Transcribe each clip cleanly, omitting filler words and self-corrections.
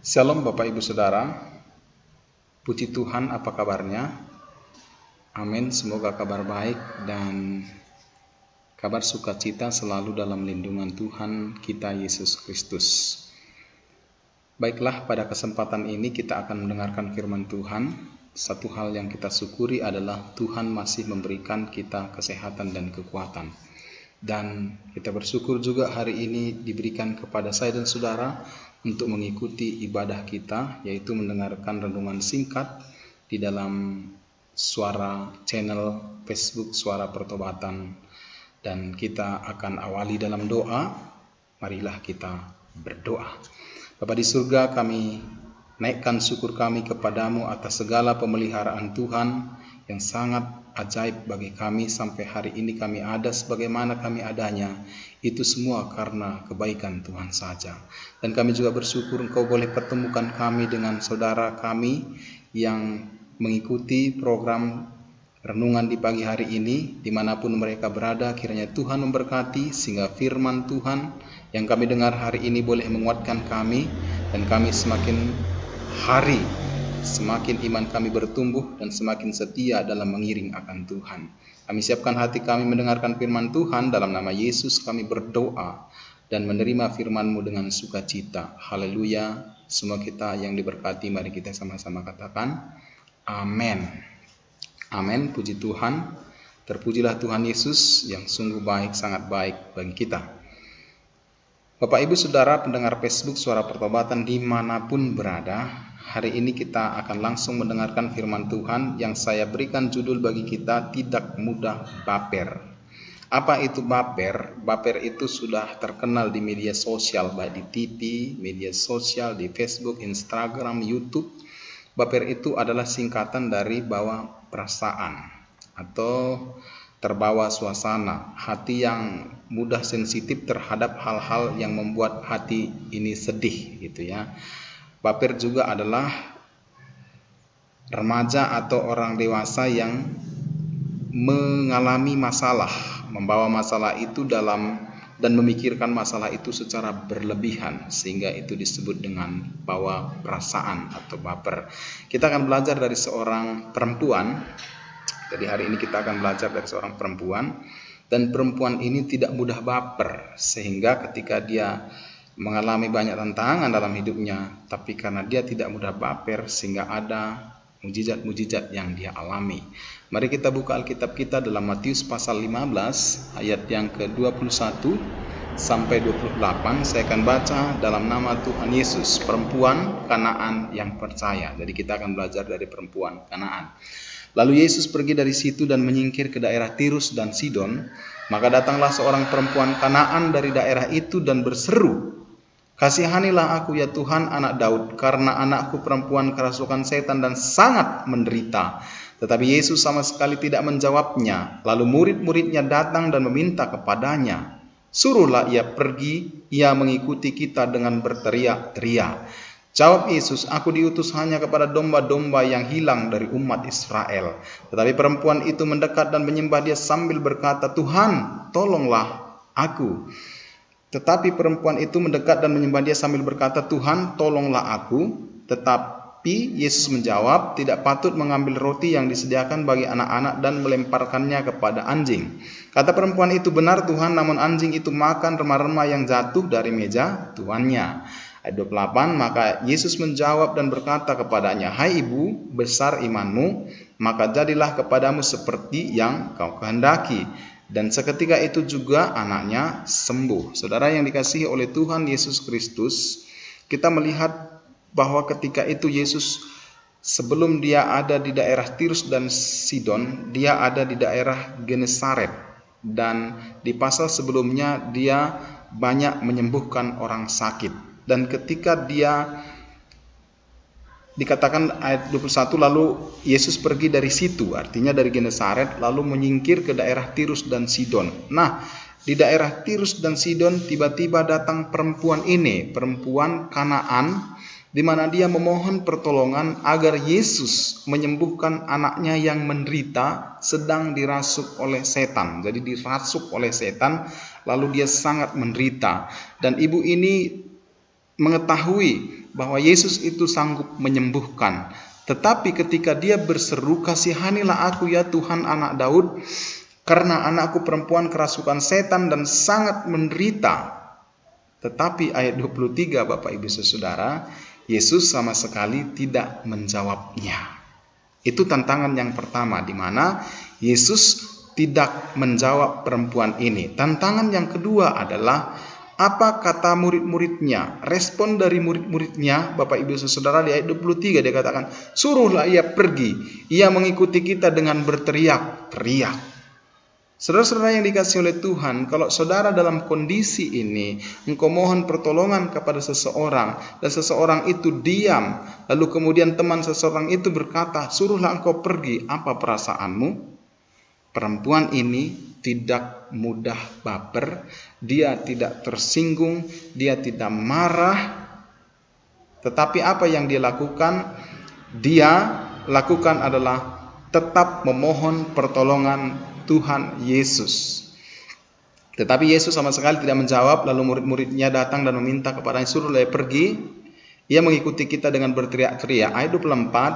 Shalom Bapak Ibu Saudara, puji Tuhan, apa kabarnya? Amin, semoga kabar baik dan kabar sukacita selalu dalam lindungan Tuhan kita Yesus Kristus. Baiklah, pada kesempatan ini kita akan mendengarkan firman Tuhan. Satu hal yang kita syukuri adalah Tuhan masih memberikan kita kesehatan dan kekuatan. Dan kita bersyukur juga hari ini diberikan kepada saya dan saudara untuk mengikuti ibadah kita, yaitu mendengarkan renungan singkat di dalam suara channel Facebook Suara Pertobatan. Dan kita akan awali dalam doa. Marilah kita berdoa. Bapa di surga, kami naikkan syukur kami kepadamu atas segala pemeliharaan Tuhan yang sangat ajaib bagi kami sampai hari ini kami ada sebagaimana kami adanya. Itu semua karena kebaikan Tuhan saja. Dan kami juga bersyukur Engkau boleh pertemukan kami dengan saudara kami yang mengikuti program renungan di pagi hari ini. Dimanapun mereka berada, kiranya Tuhan memberkati sehingga firman Tuhan yang kami dengar hari ini boleh menguatkan kami. Dan kami semakin hari semakin iman kami bertumbuh dan semakin setia dalam mengiring akan Tuhan. Kami siapkan hati kami mendengarkan firman Tuhan. Dalam nama Yesus kami berdoa dan menerima firman-Mu dengan sukacita. Haleluya. Semua kita yang diberkati, mari kita sama-sama katakan amin. Amin. Puji Tuhan. Terpujilah Tuhan Yesus yang sungguh baik, sangat baik bagi kita. Bapak Ibu Saudara pendengar Facebook Suara Pertobatan dimanapun berada, hari ini kita akan langsung mendengarkan firman Tuhan yang saya berikan judul bagi kita, tidak mudah baper. Apa itu baper? Baper itu sudah terkenal di media sosial, baik di TV, media sosial, di Facebook, Instagram, YouTube. Baper itu adalah singkatan dari bawa perasaan atau terbawa suasana, hati yang mudah sensitif terhadap hal-hal yang membuat hati ini sedih gitu ya. Baper juga adalah remaja atau orang dewasa yang mengalami masalah, membawa masalah itu dalam dan memikirkan masalah itu secara berlebihan sehingga itu disebut dengan bawa perasaan atau baper. Kita akan belajar dari seorang perempuan. Jadi hari ini kita akan belajar dari seorang perempuan, dan perempuan ini tidak mudah baper sehingga ketika dia mengalami banyak tantangan dalam hidupnya, tapi karena dia tidak mudah baper sehingga ada mujizat-mujizat yang dia alami. Mari kita buka Alkitab kita dalam Matius pasal 15 ayat yang ke-21 sampai 28. Saya akan baca dalam nama Tuhan Yesus, perempuan Kanaan yang percaya. Jadi kita akan belajar dari perempuan Kanaan. Lalu Yesus pergi dari situ dan menyingkir ke daerah Tirus dan Sidon. Maka datanglah seorang perempuan Kanaan dari daerah itu dan berseru, "Kasihanilah aku ya Tuhan, anak Daud, karena anakku perempuan kerasukan setan dan sangat menderita." Tetapi Yesus sama sekali tidak menjawabnya. Lalu murid-muridnya datang dan meminta kepadanya, "Suruhlah ia pergi, ia mengikuti kita," dengan berteriak-teriak. Jawab Yesus, "Aku diutus hanya kepada domba-domba yang hilang dari umat Israel." Tetapi perempuan itu mendekat dan menyembah Dia sambil berkata, "Tuhan, tolonglah aku." Tetapi perempuan itu mendekat dan menyembah Dia sambil berkata, "Tuhan, tolonglah aku." Tetapi Yesus menjawab, "Tidak patut mengambil roti yang disediakan bagi anak-anak dan melemparkannya kepada anjing." Kata perempuan itu, "Benar Tuhan, namun anjing itu makan remah-remah yang jatuh dari meja tuannya." Ayat 28, maka Yesus menjawab dan berkata kepadanya, "Hai ibu, besar imanmu, maka jadilah kepadamu seperti yang kau kehendaki." Dan seketika itu juga anaknya sembuh. Saudara yang dikasihi oleh Tuhan Yesus Kristus, kita melihat bahwa ketika itu Yesus sebelum dia ada di daerah Tirus dan Sidon, dia ada di daerah Genesaret. Dan di pasal sebelumnya dia banyak menyembuhkan orang sakit. Dan ketika dia dikatakan ayat 21, lalu Yesus pergi dari situ, artinya dari Genesaret, lalu menyingkir ke daerah Tirus dan Sidon. Nah, di daerah Tirus dan Sidon tiba-tiba datang perempuan ini, perempuan Kanaan, di mana dia memohon pertolongan agar Yesus menyembuhkan anaknya yang menderita sedang dirasuk oleh setan. Jadi dirasuk oleh setan, lalu dia sangat menderita. Dan ibu ini mengetahui bahwa Yesus itu sanggup menyembuhkan. Tetapi ketika dia berseru, "Kasihanilah aku ya Tuhan, anak Daud, karena anakku perempuan kerasukan setan dan sangat menderita." Tetapi ayat 23 Bapak Ibu Saudara, Yesus sama sekali tidak menjawabnya. Itu tantangan yang pertama, di mana Yesus tidak menjawab perempuan ini. Tantangan yang kedua adalah apa kata murid-muridnya. Respon dari murid-muridnya, Bapak Ibu Saudara, di ayat 23 dia katakan, "Suruhlah ia pergi, ia mengikuti kita dengan berteriak-teriak." Saudara-saudara yang dikasihi oleh Tuhan, kalau saudara dalam kondisi ini, engkau mohon pertolongan kepada seseorang, dan seseorang itu diam, lalu kemudian teman seseorang itu berkata, "Suruhlah engkau pergi," apa perasaanmu? Perempuan ini tidak mudah baper, dia tidak tersinggung, dia tidak marah. Tetapi apa yang dia lakukan? Dia lakukan adalah tetap memohon pertolongan Tuhan Yesus. Tetapi Yesus sama sekali tidak menjawab. Lalu murid-muridnya datang dan meminta kepadanya, "Suruhlah pergi." Ia mengikuti kita dengan berteriak-teriak. Ayat 24.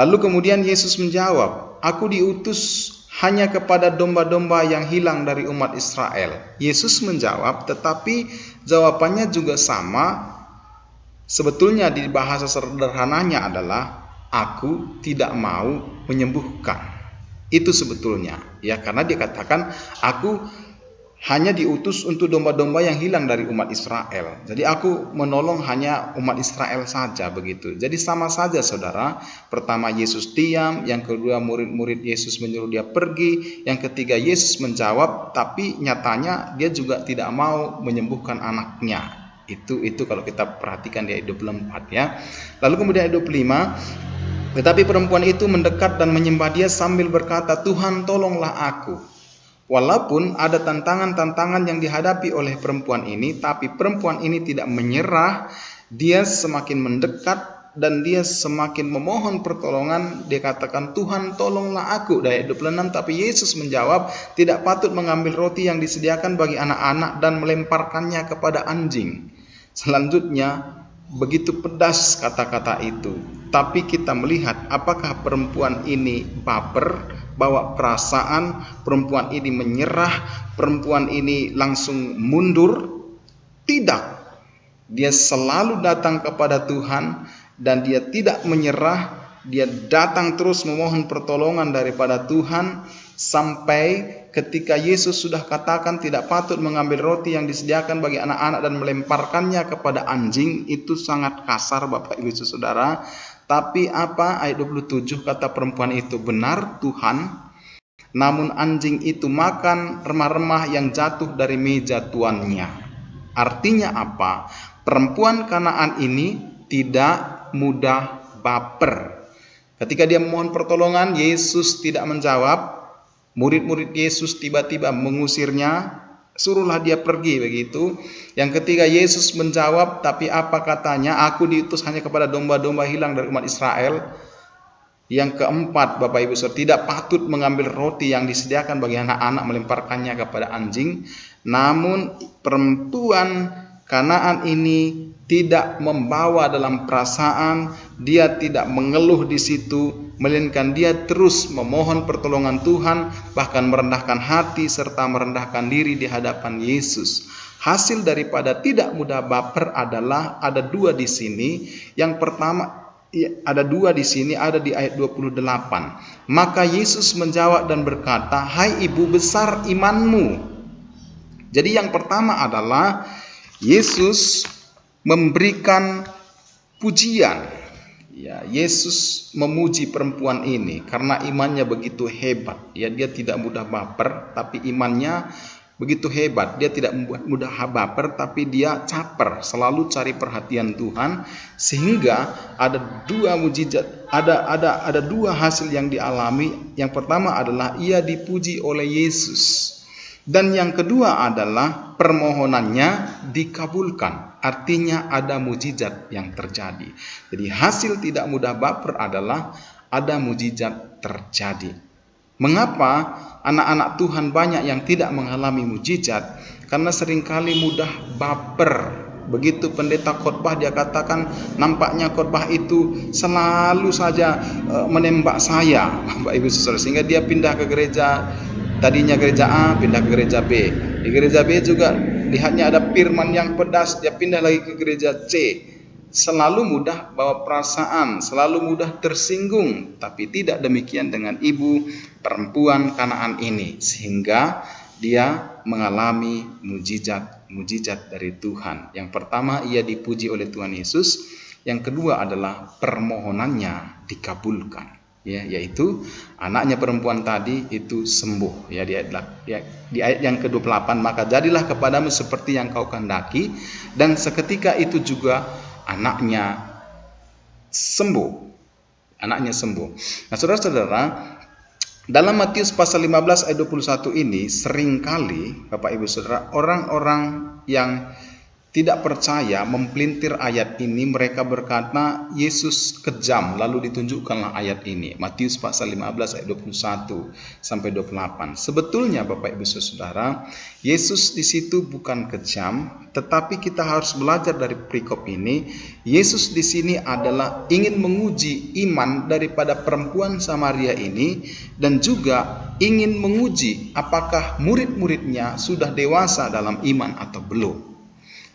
Lalu kemudian Yesus menjawab, "Aku diutus hanya kepada domba-domba yang hilang dari umat Israel." Yesus menjawab, tetapi jawabannya juga sama. Sebetulnya di bahasa sederhananya adalah, "Aku tidak mau menyembuhkan." Itu sebetulnya, ya, karena dia katakan, "Aku hanya diutus untuk domba-domba yang hilang dari umat Israel." Jadi aku menolong hanya umat Israel saja, begitu. Jadi sama saja saudara. Pertama Yesus diam, yang kedua murid-murid Yesus menyuruh dia pergi, yang ketiga Yesus menjawab, tapi nyatanya dia juga tidak mau menyembuhkan anaknya. Itu kalau kita perhatikan di ayat 24 ya. Lalu kemudian ayat 25, "Tetapi perempuan itu mendekat dan menyembah dia sambil berkata, 'Tuhan, tolonglah aku.'" Walaupun ada tantangan-tantangan yang dihadapi oleh perempuan ini, tapi perempuan ini tidak menyerah. Dia semakin mendekat dan dia semakin memohon pertolongan. Dia katakan, "Tuhan, tolonglah aku." Dari ayat 26, tapi Yesus menjawab, "Tidak patut mengambil roti yang disediakan bagi anak-anak dan melemparkannya kepada anjing." Selanjutnya, begitu pedas kata-kata itu. Tapi kita melihat apakah perempuan ini baper, bawa perasaan, perempuan ini menyerah, perempuan ini langsung mundur? Tidak. Dia selalu datang kepada Tuhan dan dia tidak menyerah. Dia datang terus memohon pertolongan daripada Tuhan sampai ketika Yesus sudah katakan tidak patut mengambil roti yang disediakan bagi anak-anak dan melemparkannya kepada anjing. Itu sangat kasar Bapak Ibu Saudara. Tapi apa? Ayat 27 kata perempuan itu, "Benar Tuhan, namun anjing itu makan remah-remah yang jatuh dari meja tuannya." Artinya apa? Perempuan Kanaan ini tidak mudah baper. Ketika dia memohon pertolongan, Yesus tidak menjawab. Murid-murid Yesus tiba-tiba mengusirnya, "Suruhlah dia pergi," begitu. Yang ketiga Yesus menjawab, tapi apa katanya? "Aku diutus hanya kepada domba-domba hilang dari umat Israel." Yang keempat Bapak Ibu Saudara, tidak patut mengambil roti yang disediakan bagi anak-anak melemparkannya kepada anjing. Namun perempuan Kanaan ini tidak membawa dalam perasaan, dia tidak mengeluh di situ, melainkan dia terus memohon pertolongan Tuhan, bahkan merendahkan hati serta merendahkan diri di hadapan Yesus. Hasil daripada tidak mudah baper adalah ada dua di sini. Yang pertama, ada dua di sini, ada di ayat 28. "Maka Yesus menjawab dan berkata, 'Hai ibu, besar imanmu.'" Jadi yang pertama adalah Yesus memberikan pujian. Ya, Yesus memuji perempuan ini karena imannya begitu hebat. Ya, dia tidak mudah baper, tapi imannya begitu hebat. Dia tidak mudah baper, tapi dia caper, selalu cari perhatian Tuhan, sehingga ada dua mujizat, ada dua hasil yang dialami. Yang pertama adalah ia dipuji oleh Yesus. Dan yang kedua adalah permohonannya dikabulkan. Artinya ada mujizat yang terjadi. Jadi hasil tidak mudah baper adalah ada mujizat terjadi. Mengapa anak-anak Tuhan banyak yang tidak mengalami mujizat? Karena seringkali mudah baper. Begitu pendeta khotbah, dia katakan nampaknya khotbah itu selalu saja menembak saya, Bapak Ibu Saudara, sehingga dia pindah ke gereja, tadinya gereja A pindah ke gereja B. Di gereja B juga lihatnya ada firman yang pedas, dia pindah lagi ke gereja C. Selalu mudah bawa perasaan, selalu mudah tersinggung. Tapi tidak demikian dengan ibu perempuan Kanaan ini, sehingga dia mengalami mujizat dari Tuhan. Yang pertama, ia dipuji oleh Tuhan Yesus. Yang kedua adalah permohonannya dikabulkan, ya, yaitu anaknya perempuan tadi itu sembuh, ya, di ayat yang ke-28, maka jadilah kepadamu seperti yang kau kehendaki, dan seketika itu juga anaknya sembuh. Nah, saudara-saudara, dalam Matius pasal 15 ayat 21 ini seringkali, Bapak Ibu Saudara, orang-orang yang tidak percaya mempelintir ayat ini. Mereka berkata Yesus kejam, lalu ditunjukkanlah ayat ini, Matius pasal 15 ayat 21 sampai 28. Sebetulnya Bapak Ibu Saudara, Yesus di situ bukan kejam, tetapi kita harus belajar dari perikop ini. Yesus di sini adalah ingin menguji iman daripada perempuan Samaria ini, dan juga ingin menguji apakah murid-muridnya sudah dewasa dalam iman atau belum.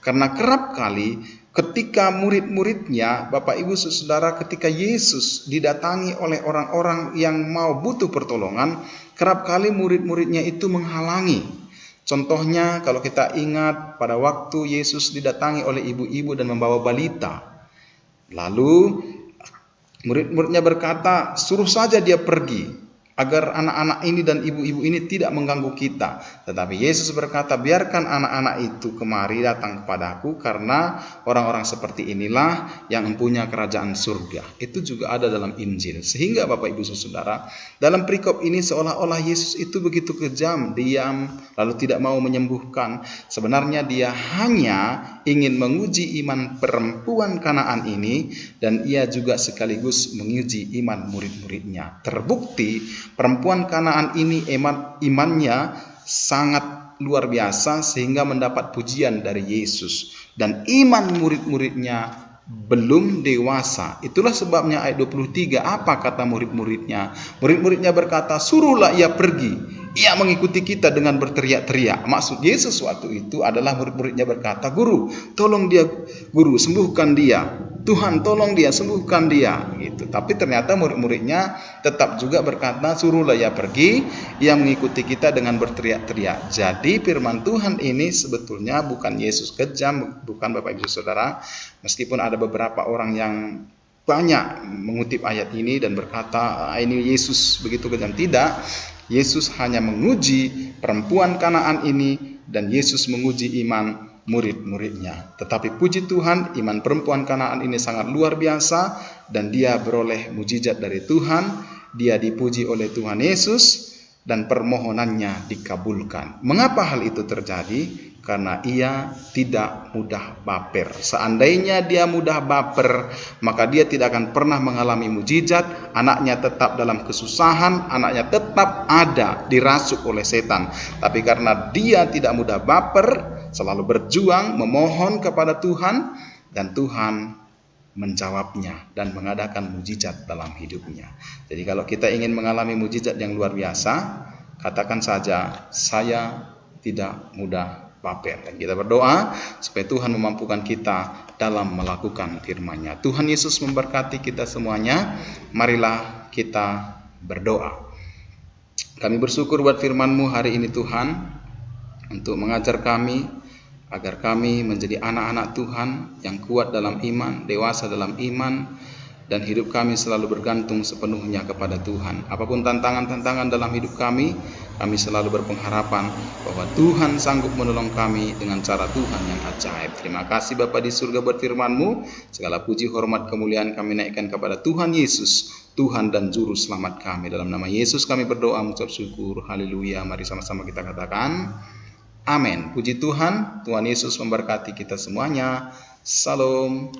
Karena kerap kali ketika murid-muridnya, Bapak Ibu Saudara, ketika Yesus didatangi oleh orang-orang yang mau butuh pertolongan, kerap kali murid-muridnya itu menghalangi. Contohnya kalau kita ingat pada waktu Yesus didatangi oleh ibu-ibu dan membawa balita. Lalu murid-muridnya berkata, suruh saja dia pergi, agar anak-anak ini dan ibu-ibu ini tidak mengganggu kita. Tetapi Yesus berkata, biarkan anak-anak itu kemari datang kepadaku, karena orang-orang seperti inilah yang mempunyai kerajaan surga. Itu juga ada dalam Injil. Sehingga Bapak Ibu Saudara, dalam perikop ini seolah-olah Yesus itu begitu kejam, diam, lalu tidak mau menyembuhkan. Sebenarnya dia hanya ingin menguji iman perempuan Kanaan ini, dan ia juga sekaligus menguji iman murid-muridnya. Terbukti perempuan Kanaan ini imannya sangat luar biasa sehingga mendapat pujian dari Yesus, dan iman murid-muridnya belum dewasa. Itulah sebabnya ayat 23, apa kata murid-muridnya? Murid-muridnya berkata, suruhlah ia pergi. Ia mengikuti kita dengan berteriak-teriak. Maksud Yesus waktu itu adalah murid-muridnya berkata, Guru, tolong dia, Guru, sembuhkan dia. Tuhan, tolong dia, sembuhkan dia. Gitu. Tapi ternyata murid-muridnya tetap juga berkata, suruhlah ia pergi. Ia mengikuti kita dengan berteriak-teriak. Jadi firman Tuhan ini sebetulnya bukan Yesus kejam, bukan Bapak Ibu Saudara. Meskipun ada beberapa orang yang banyak mengutip ayat ini dan berkata, ini Yesus begitu kejam. Tidak. Yesus hanya menguji perempuan Kanaan ini, dan Yesus menguji iman murid-muridnya. Tetapi puji Tuhan, iman perempuan Kanaan ini sangat luar biasa, dan dia beroleh mujizat dari Tuhan. Dia dipuji oleh Tuhan Yesus, dan permohonannya dikabulkan. Mengapa hal itu terjadi? Karena ia tidak mudah baper. Seandainya dia mudah baper, maka dia tidak akan pernah mengalami mujizat. Anaknya tetap dalam kesusahan, anaknya tetap ada dirasuk oleh setan. Tapi karena dia tidak mudah baper, selalu berjuang memohon kepada Tuhan, dan Tuhan menjawabnya dan mengadakan mujizat dalam hidupnya. Jadi kalau kita ingin mengalami mujizat yang luar biasa, katakan saja, saya tidak mudah baper. Dan kita berdoa supaya Tuhan memampukan kita dalam melakukan firman-Nya. Tuhan Yesus memberkati kita semuanya. Marilah kita berdoa. Kami bersyukur buat firman-Mu hari ini Tuhan, untuk mengajar kami agar kami menjadi anak-anak Tuhan yang kuat dalam iman, dewasa dalam iman, dan hidup kami selalu bergantung sepenuhnya kepada Tuhan. Apapun tantangan-tantangan dalam hidup kami selalu berpengharapan bahwa Tuhan sanggup menolong kami dengan cara Tuhan yang ajaib. Terima kasih Bapa di surga buat firman-Mu. Segala puji, hormat, kemuliaan kami naikkan kepada Tuhan Yesus, Tuhan dan Juru Selamat kami. Dalam nama Yesus kami berdoa, mengucap syukur. Haleluya. Mari sama-sama kita katakan amin. Puji Tuhan. Tuhan Yesus memberkati kita semuanya. Salam.